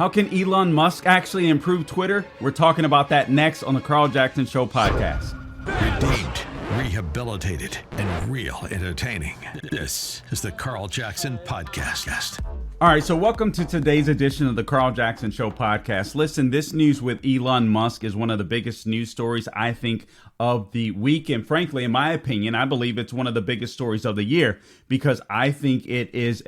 How can Elon Musk actually improve Twitter? We're talking about that next on the Carl Jackson Show podcast. Redeemed, rehabilitated, and real entertaining. This is the Carl Jackson Podcast. All right, so welcome to today's edition of the Carl Jackson Show podcast. Listen, this news with Elon Musk is one of the biggest news stories, I think, of the week. And frankly, in my opinion, I believe it's one of the biggest stories of the year because I think it is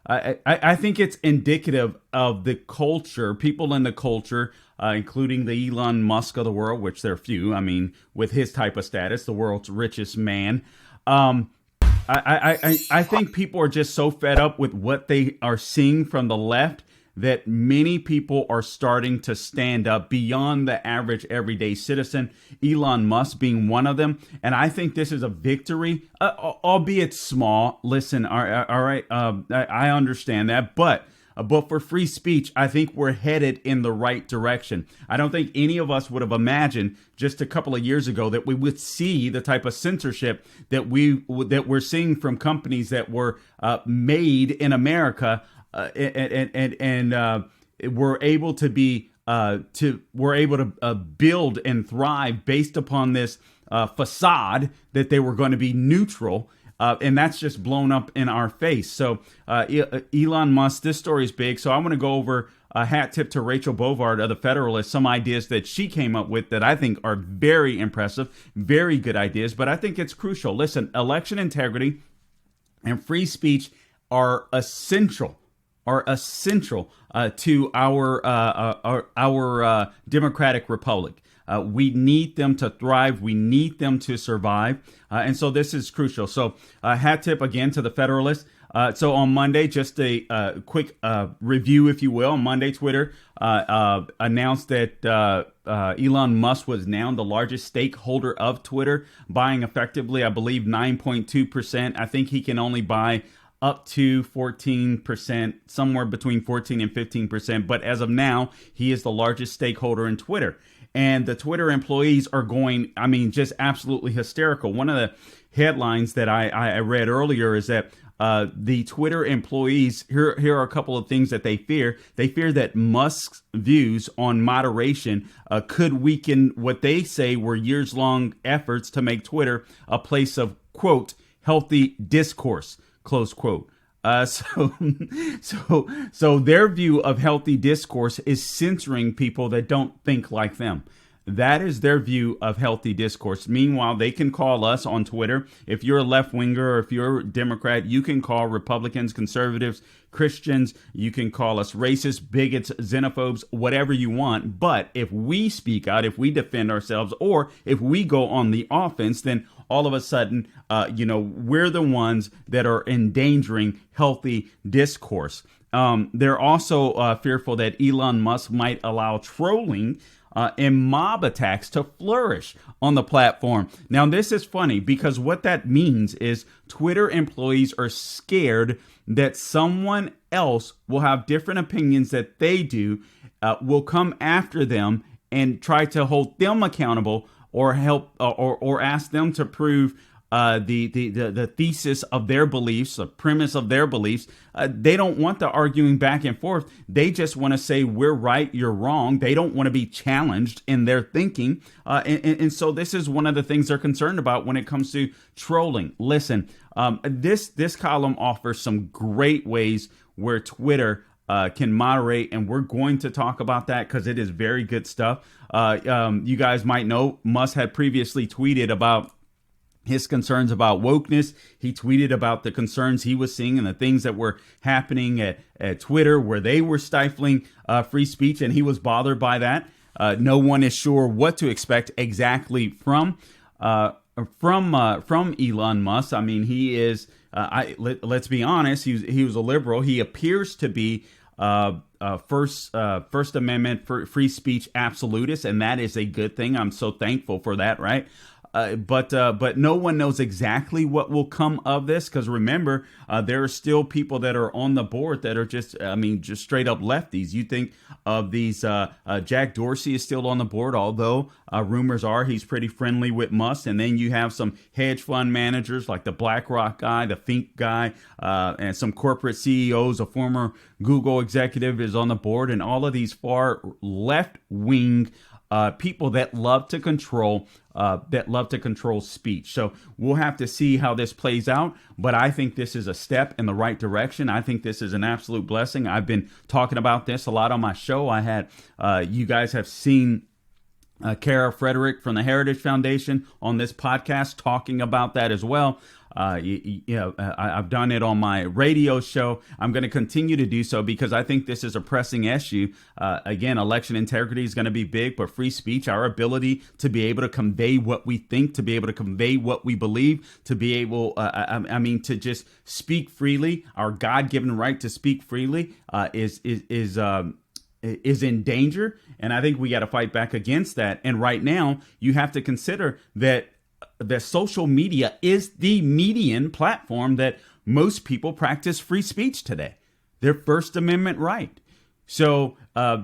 I think it's indicative of the culture, people in the culture, including the Elon Musk of the world, which there are few. I mean, with his type of status, the world's richest man. I think people are just so fed up with what they are seeing from the left that many people are starting to stand up beyond the average everyday citizen, Elon Musk being one of them. And I think this is a victory, albeit small. Listen, all right, I understand that. But for free speech, I think we're headed in the right direction. I don't think any of us would have imagined just a couple of years ago that we would see the type of censorship that we're seeing from companies that were made in America, and we're able to build and thrive based upon this facade that they were going to be neutral. And that's just blown up in our face. So Elon Musk, this story is big. So I want to go over a hat tip to Rachel Bovard of the Federalist, some ideas that she came up with that I think are very impressive, very good ideas. But I think it's crucial. Listen, election integrity and free speech are essential to our democratic republic. We need them to thrive. We need them to survive. And so this is crucial. So hat tip again to the Federalist. So on Monday, just a quick review, if you will. On Monday, Twitter announced that Elon Musk was now the largest stakeholder of Twitter, buying effectively, I believe, 9.2%. I think he can only buy up to 14%, somewhere between 14 and 15%. But as of now, he is the largest stakeholder in Twitter. And the Twitter employees are going, I mean, just absolutely hysterical. One of the headlines that I read earlier is that the Twitter employees, here are a couple of things that they fear. They fear that Musk's views on moderation could weaken what they say were years-long efforts to make Twitter a place of, quote, healthy discourse, close quote. So their view of healthy discourse is censoring people that don't think like them. That is their view of healthy discourse. Meanwhile, they can call us on Twitter. If you're a left winger or if you're a Democrat, you can call Republicans, conservatives, Christians. You can call us racist, bigots, xenophobes, whatever you want. But if we speak out, if we defend ourselves, or if we go on the offense, then all of a sudden, we're the ones that are endangering healthy discourse. They're also fearful that Elon Musk might allow trolling and mob attacks to flourish on the platform. Now, this is funny because what that means is Twitter employees are scared that someone else will have different opinions that they do, will come after them and try to hold them accountable or help or ask them to prove the thesis of their beliefs, the premise of their beliefs. They don't want the arguing back and forth. They just want to say, we're right, you're wrong. They don't want to be challenged in their thinking. And so this is one of the things they're concerned about when it comes to trolling. Listen, this column offers some great ways where Twitter can moderate, and we're going to talk about that because it is very good stuff. You guys might know Musk had previously tweeted about his concerns about wokeness. He tweeted about the concerns he was seeing and the things that were happening at Twitter where they were stifling free speech, and he was bothered by that. No one is sure what to expect exactly from Elon Musk. I mean, he is, let's be honest, he was a liberal. He appears to be First Amendment free speech absolutist, and that is a good thing. I'm so thankful for that, right? But no one knows exactly what will come of this, because remember, there are still people that are on the board that are just straight up lefties. You think of these, Jack Dorsey is still on the board, although rumors are he's pretty friendly with Musk. And then you have some hedge fund managers like the BlackRock guy, the Fink guy, and some corporate CEOs. A former Google executive is on the board, and all of these far left wing people that love to control speech. So we'll have to see how this plays out. But I think this is a step in the right direction. I think this is an absolute blessing. I've been talking about this a lot on my show. I had you guys have seen Kara Frederick from the Heritage Foundation on this podcast talking about that as well. I've done it on my radio show. I'm going to continue to do so because I think this is a pressing issue. Again, election integrity is going to be big, but free speech, our ability to be able to convey what we think, to be able to convey what we believe, to be able, to just speak freely, our God-given right to speak freely is in danger. And I think we got to fight back against that. And right now, you have to consider that social media is the median platform that most people practice free speech today, their First Amendment right. So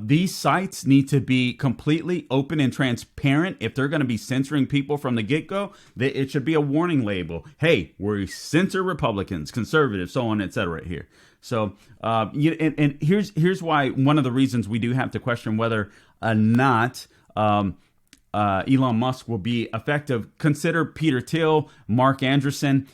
these sites need to be completely open and transparent. If they're going to be censoring people from the get-go, it should be a warning label. Hey, we censor Republicans, conservatives, so on, et cetera here. So and here's why one of the reasons we do have to question whether or not Elon Musk will be effective. Consider Peter Thiel, Mark Andreessen.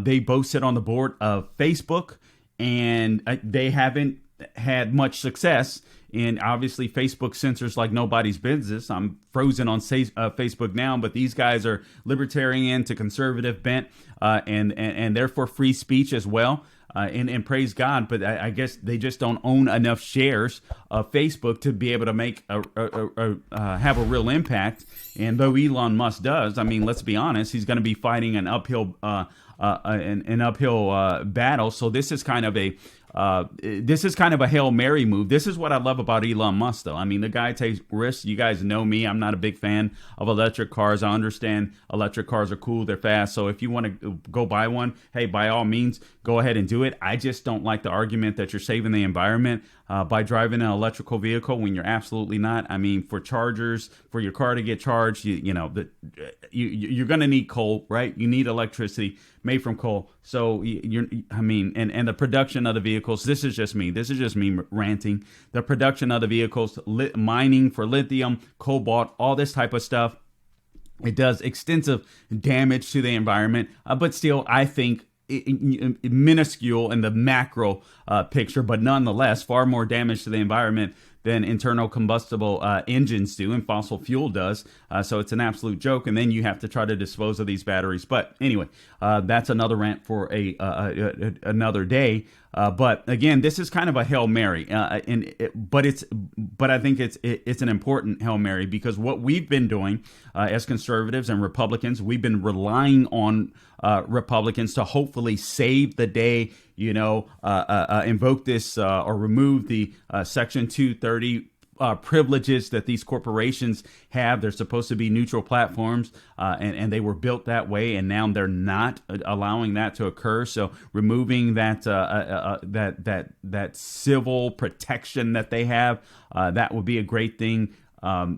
They both sit on the board of Facebook, and they haven't had much success. And obviously, Facebook censors like nobody's business. I'm frozen on Facebook now, but these guys are libertarian to conservative bent, and they're for free speech as well. And praise God, but I guess they just don't own enough shares of Facebook to be able to make have a real impact. And though Elon Musk does, I mean, let's be honest, he's going to be fighting an uphill battle. So this is kind of a Hail Mary move. This is what I love about Elon Musk, though. I mean, the guy takes risks. You guys know me. I'm not a big fan of electric cars. I understand electric cars are cool. They're fast. So if you want to go buy one, hey, by all means, go ahead and do it. I just don't like the argument that you're saving the environment by driving an electrical vehicle when you're absolutely not. I mean, for chargers, for your car to get charged, you're going to need coal, right? You need electricity made from coal. So and the production of the vehicles, this is just me ranting. The production of the vehicles, mining for lithium, cobalt, all this type of stuff, it does extensive damage to the environment. But still, I think minuscule in the macro picture, but nonetheless far more damage to the environment than internal combustible engines do and fossil fuel does. So it's an absolute joke. And then you have to try to dispose of these batteries. But anyway, that's another rant for another day. But again, this is kind of a Hail Mary, but I think it's an important Hail Mary, because what we've been doing as conservatives and Republicans, we've been relying on Republicans to hopefully save the day, invoke this or remove the Section 230 privileges that these corporations have. They're supposed to be neutral platforms, and they were built that way, and now they're not allowing that to occur. So removing that civil protection that they have, that would be a great thing.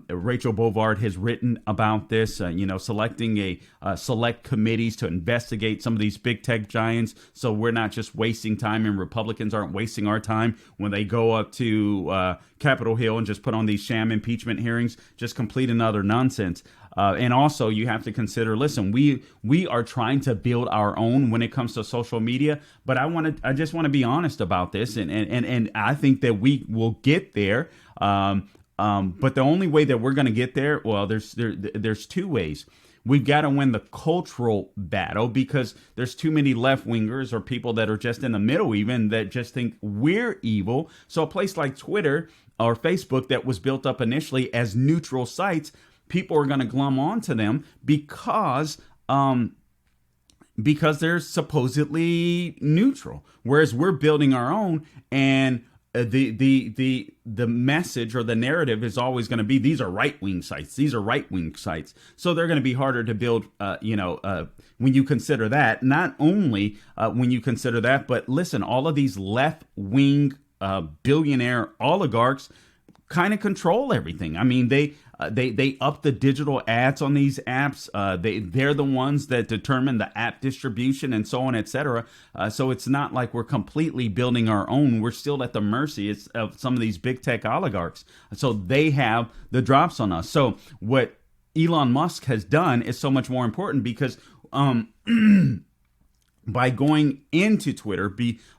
Rachel Bovard has written about this, selecting select committees to investigate some of these big tech giants. So we're not just wasting time, and Republicans aren't wasting our time when they go up to Capitol Hill and just put on these sham impeachment hearings, just complete another nonsense. And also, you have to consider, listen, we are trying to build our own when it comes to social media. But I just want to be honest about this, and I think that we will get there. But the only way that we're going to get there, well, there's two ways. We've got to win the cultural battle, because there's too many left-wingers or people that are just in the middle even that just think we're evil. So a place like Twitter or Facebook that was built up initially as neutral sites, people are going to glom onto them because they're supposedly neutral, whereas we're building our own. And the message or the narrative is always going to be, these are right wing sites. These are right wing sites. So they're going to be harder to build. When you consider that, not only when you consider that, but listen, all of these left wing billionaire oligarchs kind of control everything. I mean, they up the digital ads on these apps. They're the ones that determine the app distribution and so on, etc. So it's not like we're completely building our own. We're still at the mercy of some of these big tech oligarchs. So they have the drops on us. So what Elon Musk has done is so much more important because by going into Twitter,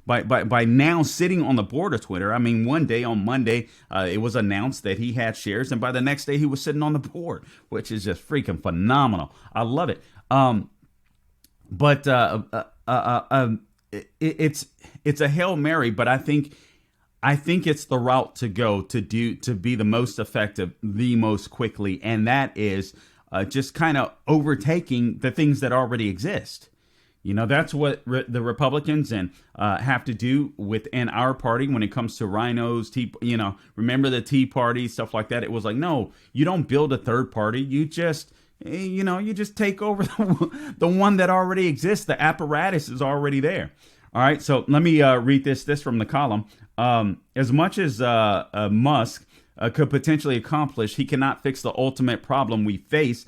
by now sitting on the board of Twitter. I mean, one day on Monday, it was announced that he had shares, and by the next day he was sitting on the board, which is just freaking phenomenal. I love it. It's a Hail Mary, but I think it's the route to go to be the most effective, the most quickly, and that is just kind of overtaking the things that already exist. You know, that's what the Republicans and have to do within our party when it comes to rhinos, remember the Tea Party, stuff like that. It was like, no, you don't build a third party. You just take over the one that already exists. The apparatus is already there. All right. So let me read this from the column. As much as Musk could potentially accomplish, he cannot fix the ultimate problem we face,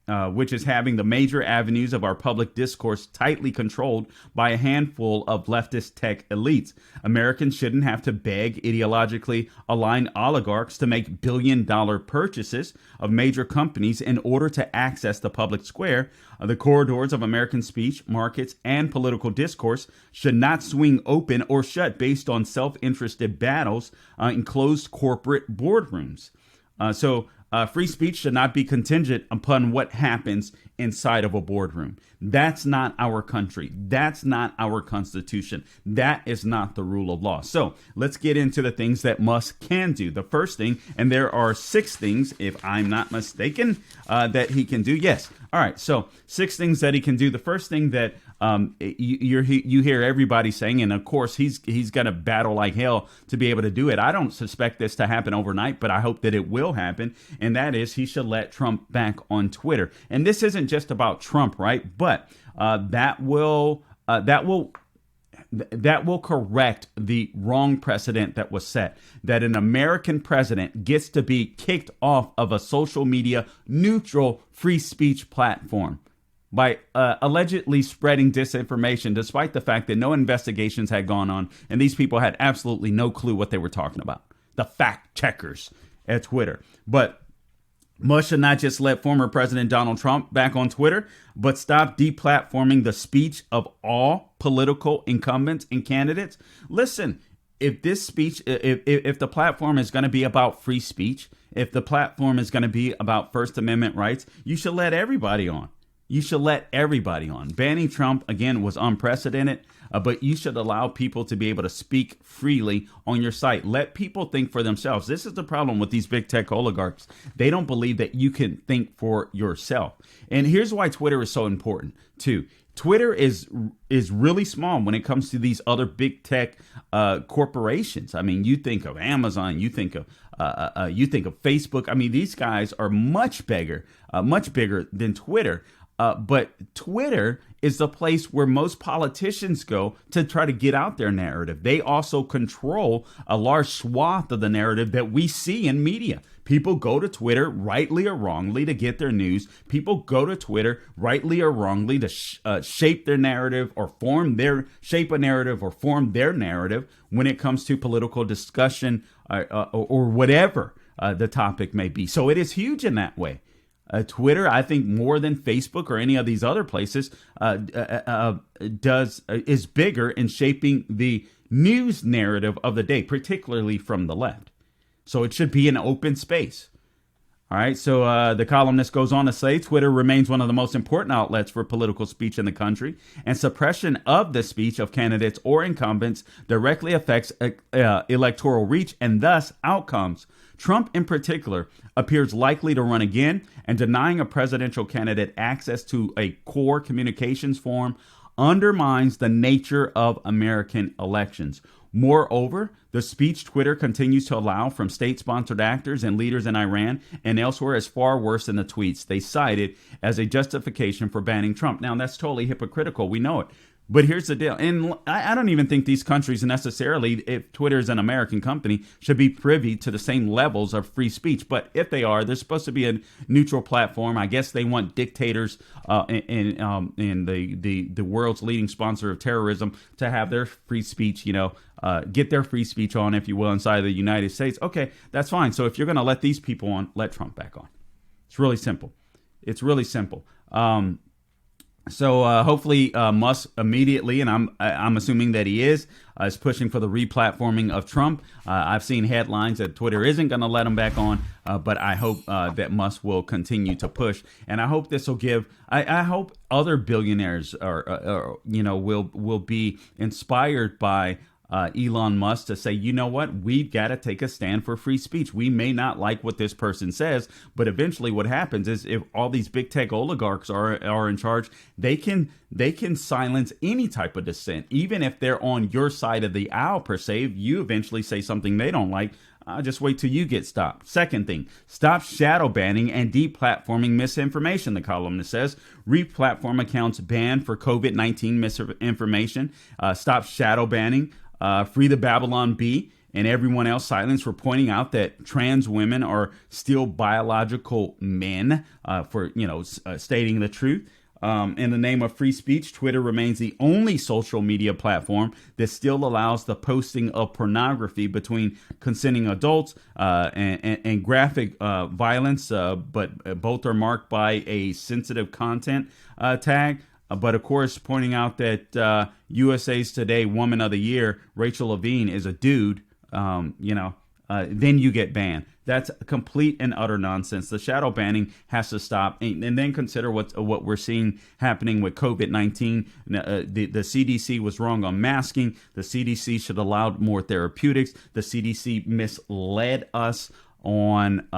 which is having the major avenues of our public discourse tightly controlled by a handful of leftist tech elites. Americans shouldn't have to beg ideologically aligned oligarchs to make billion-dollar purchases of major companies in order to access the public square. The corridors of American speech, markets, and political discourse should not swing open or shut based on self-interested battles in closed corporate boardrooms. Free speech should not be contingent upon what happens inside of a boardroom. That's not our country. That's not our Constitution. That is not the rule of law. So let's get into the things that Musk can do. The first thing, and there are 6 things, if I'm not mistaken, that he can do. Yes. All right. So 6 things that he can do. The first thing that you hear everybody saying, and of course he's going to battle like hell to be able to do it. I don't suspect this to happen overnight, but I hope that it will happen. And that is, he should let Trump back on Twitter. And this isn't just about Trump, right? But that will correct the wrong precedent that was set, that an American president gets to be kicked off of a social media neutral free speech platform by allegedly spreading disinformation, despite the fact that no investigations had gone on and these people had absolutely no clue what they were talking about. The fact checkers at Twitter. But Musk should not just let former President Donald Trump back on Twitter, but stop deplatforming the speech of all political incumbents and candidates. Listen, if this speech, if the platform is going to be about free speech, if the platform is going to be about First Amendment rights, you should let everybody on. You should let everybody on. Banning Trump, again, was unprecedented, but you should allow people to be able to speak freely on your site. Let people think for themselves. This is the problem with these big tech oligarchs. They don't believe that you can think for yourself. And here's why Twitter is so important, too. Twitter is really small when it comes to these other big tech corporations. I mean, you think of Amazon, you think of Facebook. I mean, these guys are much bigger than Twitter. But Twitter is the place where most politicians go to try to get out their narrative. They also control a large swath of the narrative that we see in media. People go to Twitter, rightly or wrongly, to get their news. People go to Twitter, rightly or wrongly, to shape their narrative or form their narrative when it comes to political discussion or whatever the topic may be. So it is huge in that way. Twitter, I think, more than Facebook or any of these other places, is bigger in shaping the news narrative of the day, particularly from the left. So it should be an open space. All right. So the columnist goes on to say Twitter remains one of the most important outlets for political speech in the country, and suppression of the speech of candidates or incumbents directly affects electoral reach and thus outcomes. Trump, in particular, appears likely to run again, and denying a presidential candidate access to a core communications form undermines the nature of American elections. Moreover, the speech Twitter continues to allow from state-sponsored actors and leaders in Iran and elsewhere is far worse than the tweets they cited as a justification for banning Trump. Now, that's totally hypocritical. We know it. But here's the deal. And I don't even think these countries necessarily, if Twitter is an American company, should be privy to the same levels of free speech. But if they are, they're supposed to be a neutral platform. I guess they want dictators in the world's leading sponsor of terrorism to have their free speech, get their free speech on, if you will, inside of the United States. Okay, that's fine. So if you're going to let these people on, let Trump back on. It's really simple. It's really simple. So hopefully Musk immediately, and I'm assuming that he is pushing for the replatforming of Trump. I've seen headlines that Twitter isn't going to let him back on, but I hope that Musk will continue to push, and I hope this will give. I hope other billionaires will be inspired by Elon Musk to say, you know what, we've got to take a stand for free speech. We may not like what this person says, but eventually what happens is if all these big tech oligarchs are in charge, they can silence any type of dissent, even if they're on your side of the aisle per se. If you eventually say something they don't like, just wait till you get stopped. Second thing, stop shadow banning and deplatforming misinformation, the columnist says. Replatform accounts banned for COVID-19 misinformation. Stop shadow banning. Free the Babylon Bee and everyone else silenced for pointing out that trans women are still biological men for stating the truth. In the name of free speech, Twitter remains the only social media platform that still allows the posting of pornography between consenting adults and graphic violence, but both are marked by a sensitive content tag. But of course, pointing out that USA's Today Woman of the Year, Rachel Levine, is a dude, then you get banned. That's complete and utter nonsense. The shadow banning has to stop, and then consider what we're seeing happening with COVID-19. The CDC was wrong on masking. The CDC should have allowed more therapeutics. The CDC misled us on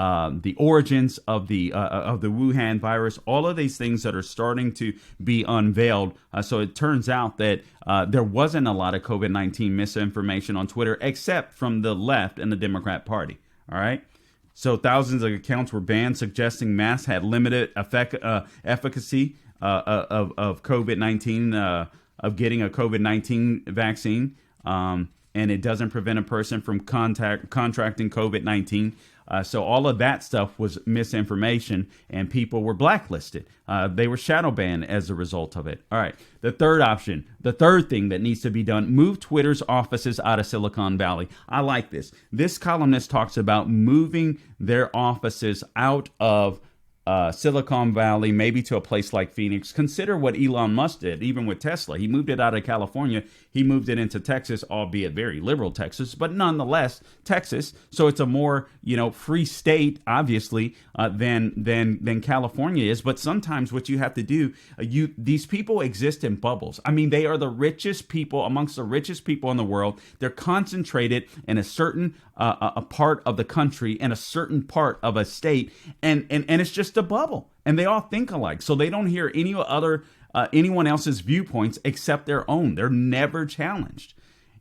the origins of the Wuhan virus. All of these things that are starting to be unveiled. So it turns out that there wasn't a lot of COVID-19 misinformation on Twitter, except from the left and the Democrat Party. All right. So thousands of accounts were banned, suggesting masks had limited efficacy of COVID-19, of getting a COVID-19 vaccine, and it doesn't prevent a person from contracting COVID-19. So all of that stuff was misinformation, and people were blacklisted. They were shadow banned as a result of it. All right. The third option, the third thing that needs to be done, move Twitter's offices out of Silicon Valley. I like this. This columnist talks about moving their offices out of Silicon Valley, maybe to a place like Phoenix. Consider what Elon Musk did, even with Tesla. He moved it out of California. He moved it into Texas, albeit very liberal Texas, but nonetheless Texas. So it's a more, free state, obviously, than California is. But sometimes what you have to do, these people exist in bubbles. I mean, they are the richest people, amongst the richest people in the world. They're concentrated in a certain a part of the country, in a certain part of a state, and it's just a bubble, and they all think alike, so they don't hear anyone else's viewpoints except their own. They're never challenged.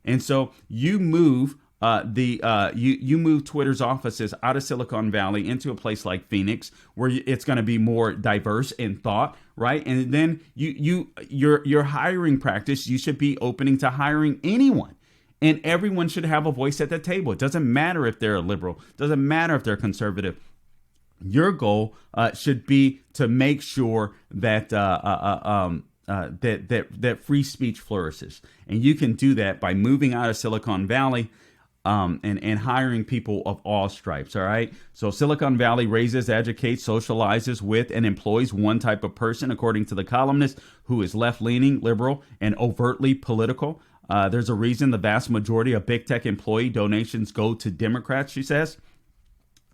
And so you move you move Twitter's offices out of Silicon Valley into a place like Phoenix, where it's going to be more diverse in thought, right? And then your hiring practice, you should be opening to hiring anyone. And everyone should have a voice at the table. It doesn't matter if they're a liberal, doesn't matter if they're conservative. Your goal should be to make sure that that free speech flourishes, and you can do that by moving out of Silicon Valley and hiring people of all stripes. All right. So Silicon Valley raises, educates, socializes with, and employs one type of person, according to the columnist, who is left-leaning, liberal, and overtly political. There's a reason the vast majority of big tech employee donations go to Democrats, she says.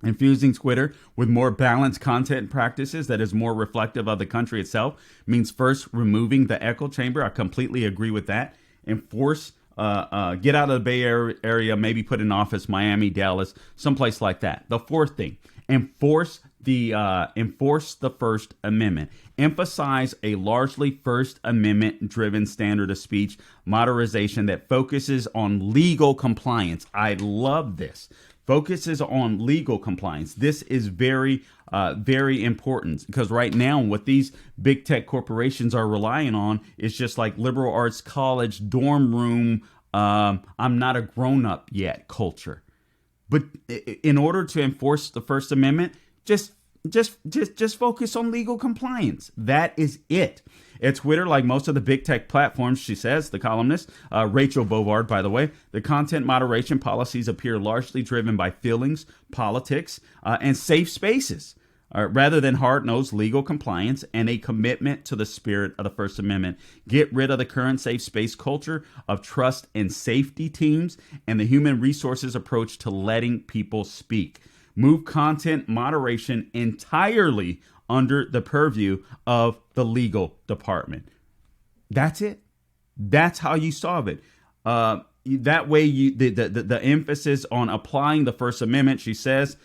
Infusing Twitter with more balanced content practices that is more reflective of the country itself means first removing the echo chamber. I completely agree with that. And force, get out of the Bay Area, maybe put an office, Miami, Dallas, someplace like that. The fourth thing, enforce the First Amendment. Emphasize a largely First Amendment driven standard of speech modernization that focuses on legal compliance. I love this. Focuses on legal compliance. This is very important, because right now what these big tech corporations are relying on is just like liberal arts college dorm room, I'm not a grown up yet culture. But in order to enforce the First Amendment, just focus on legal compliance. That is it. At Twitter, like most of the big tech platforms, she says, the columnist, Rachel Bovard, by the way, the content moderation policies appear largely driven by feelings, politics, and safe spaces, rather than hard-nosed legal compliance and a commitment to the spirit of the First Amendment. Get rid of the current safe space culture of trust and safety teams and the human resources approach to letting people speak. Move content moderation entirely under the purview of the legal department. That's it. That's how you solve it. That way, the emphasis on applying the First Amendment, she says,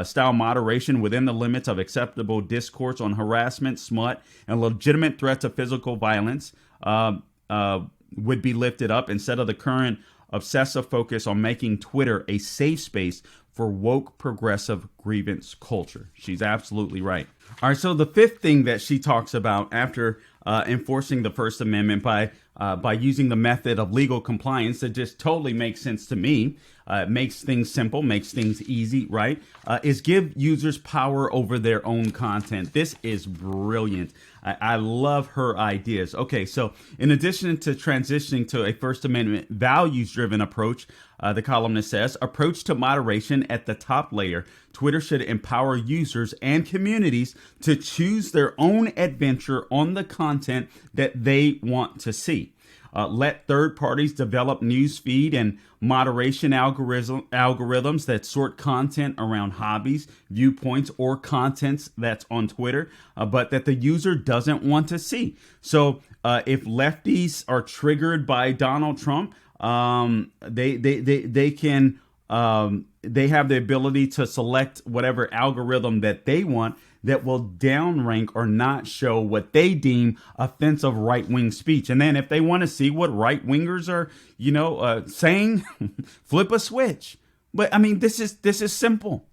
style moderation within the limits of acceptable discourse on harassment, smut, and legitimate threats of physical violence would be lifted up instead of the current obsessive focus on making Twitter a safe space for woke progressive grievance culture. She's absolutely right. All right, so the fifth thing that she talks about after enforcing the First Amendment by using the method of legal compliance, that just totally makes sense to me, makes things simple, makes things easy, right? Is give users power over their own content. This is brilliant. I love her ideas. Okay, so in addition to transitioning to a First Amendment values-driven approach, the columnist says, approach to moderation at the top layer, Twitter should empower users and communities to choose their own adventure on the content that they want to see. Let third parties develop news feed and moderation algorithms that sort content around hobbies, viewpoints, or contents that's on Twitter, but that the user doesn't want to see. So if lefties are triggered by Donald Trump, they can they have the ability to select whatever algorithm that they want that will downrank or not show what they deem offensive right-wing speech. And then if they want to see what right-wingers are, saying, flip a switch. But I mean, this is simple.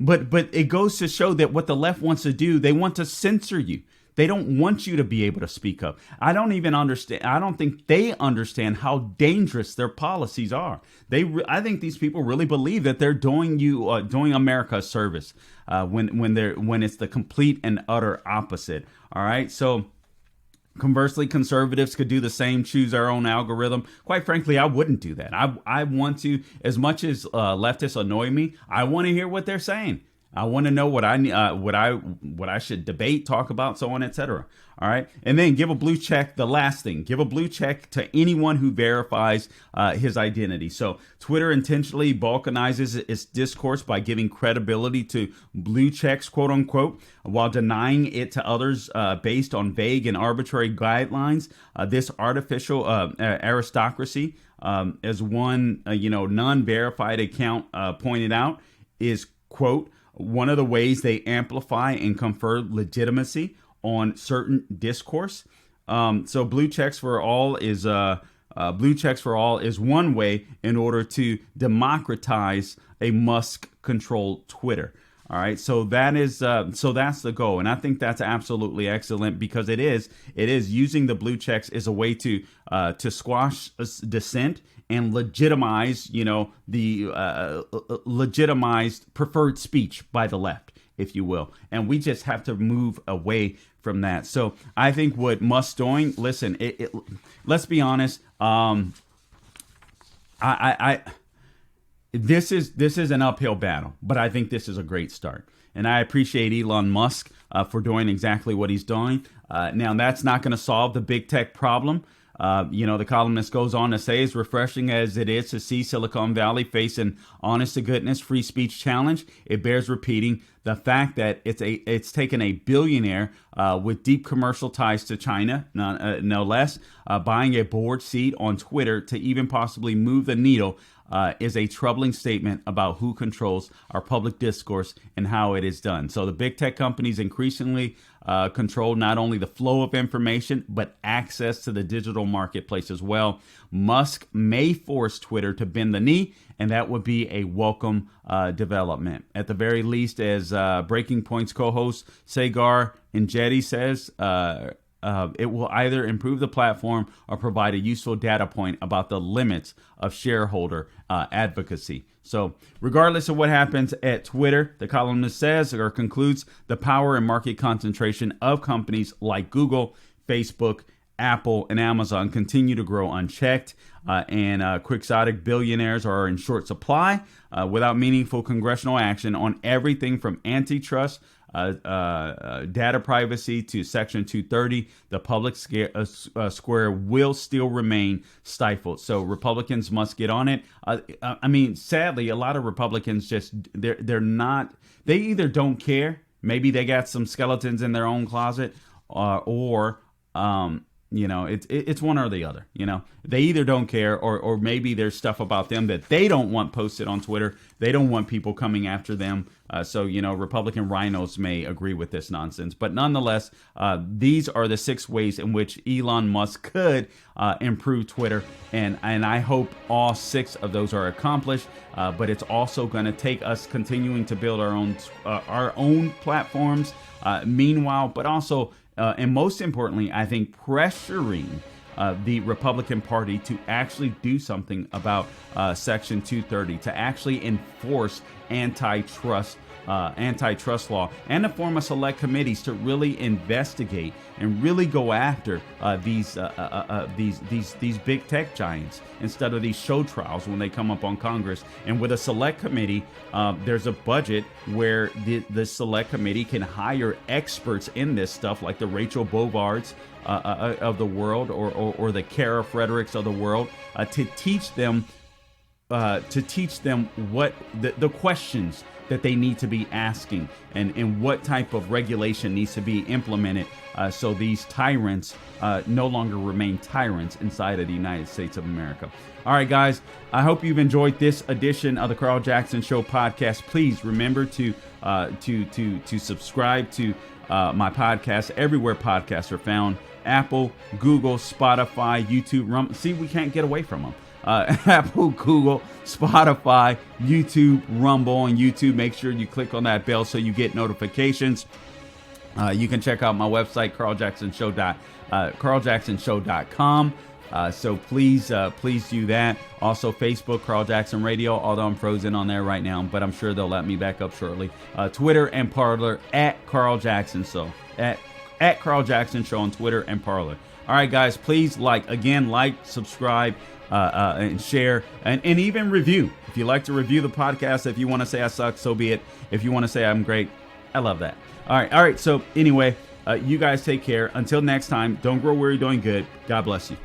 But it goes to show that what the left wants to do, they want to censor you. They don't want you to be able to speak up. I don't think they understand how dangerous their policies are. I think these people really believe that they're doing America a service when it's the complete and utter opposite. All right. So conversely, conservatives could do the same, choose our own algorithm. Quite frankly, I wouldn't do that. I want to, as much as leftists annoy me, I want to hear what they're saying. I want to know what I should debate, talk about, so on, etc. All right. And then give a blue check. The last thing, give a blue check to anyone who verifies his identity. So Twitter intentionally balkanizes its discourse by giving credibility to blue checks, quote unquote, while denying it to others based on vague and arbitrary guidelines. This artificial aristocracy, as one non-verified account pointed out, is, quote, one of the ways they amplify and confer legitimacy on certain discourse. So blue checks for all is one way in order to democratize a Musk-controlled Twitter. All right, so that's the goal, and I think that's absolutely excellent, because it is using the blue checks as a way to squash dissent and legitimize, the legitimized preferred speech by the left, if you will. And we just have to move away from that. So I think what Musk's doing, listen, let's be honest. This is an uphill battle, but I think this is a great start. And I appreciate Elon Musk for doing exactly what he's doing. Now, that's not going to solve the big tech problem. The columnist goes on to say, as refreshing as it is to see Silicon Valley face an honest-to-goodness free speech challenge, it bears repeating the fact that it's taken a billionaire with deep commercial ties to China, no less, buying a board seat on Twitter to even possibly move the needle is a troubling statement about who controls our public discourse and how it is done. So the big tech companies increasingly control not only the flow of information, but access to the digital marketplace as well. Musk may force Twitter to bend the knee, and that would be a welcome development. At the very least, as Breaking Point's co-host Sagar Enjeti says, it will either improve the platform or provide a useful data point about the limits of shareholder advocacy. So regardless of what happens at Twitter, the columnist says or concludes the power and market concentration of companies like Google, Facebook, Apple, and Amazon continue to grow unchecked, and quixotic billionaires are in short supply without meaningful congressional action on everything from antitrust, data privacy to Section 230. The public square will still remain stifled. So Republicans must get on it. I mean, sadly, a lot of Republicans they're not. They either don't care. Maybe they got some skeletons in their own closet, or it's one or the other. They either don't care, or maybe there's stuff about them that they don't want posted on Twitter. They don't want people coming after them. So Republican rhinos may agree with this nonsense. But nonetheless, these are the 6 ways in which Elon Musk could improve Twitter. And I hope all 6 of those are accomplished. But it's also going to take us continuing to build our own platforms. Meanwhile, but also, and most importantly, I think pressuring the Republican Party to actually do something about Section 230, to actually enforce antitrust law, and to form a select committees to really investigate and really go after these big tech giants instead of these show trials when they come up on Congress. And with a select committee, there's a budget where the select committee can hire experts in this stuff, like the Rachel Bovards of the world, or the Kara Fredericks of the world, to teach them what the questions that they need to be asking, and what type of regulation needs to be implemented so these tyrants no longer remain tyrants inside of the United States of America. All right, guys, I hope you've enjoyed this edition of the Carl Jackson Show podcast. Please remember to subscribe to my podcast everywhere podcasts are found: Apple, Google, Spotify, YouTube. See, we can't get away from them. Apple, Google, Spotify, YouTube, Rumble, on YouTube. Make sure you click on that bell so you get notifications. You can check out my website, carljacksonshow.com. So please do that. Also, Facebook, Carl Jackson Radio, although I'm frozen on there right now, but I'm sure they'll let me back up shortly. Twitter and Parler at Carl Jackson. So at Carl Jackson Show on Twitter and Parler. All right, guys, please like, subscribe, and share, and even review. If you like to review the podcast, if you want to say I suck, so be it. If you want to say I'm great, I love that. All right. So anyway, you guys take care. Until next time, don't grow weary doing good. God bless you.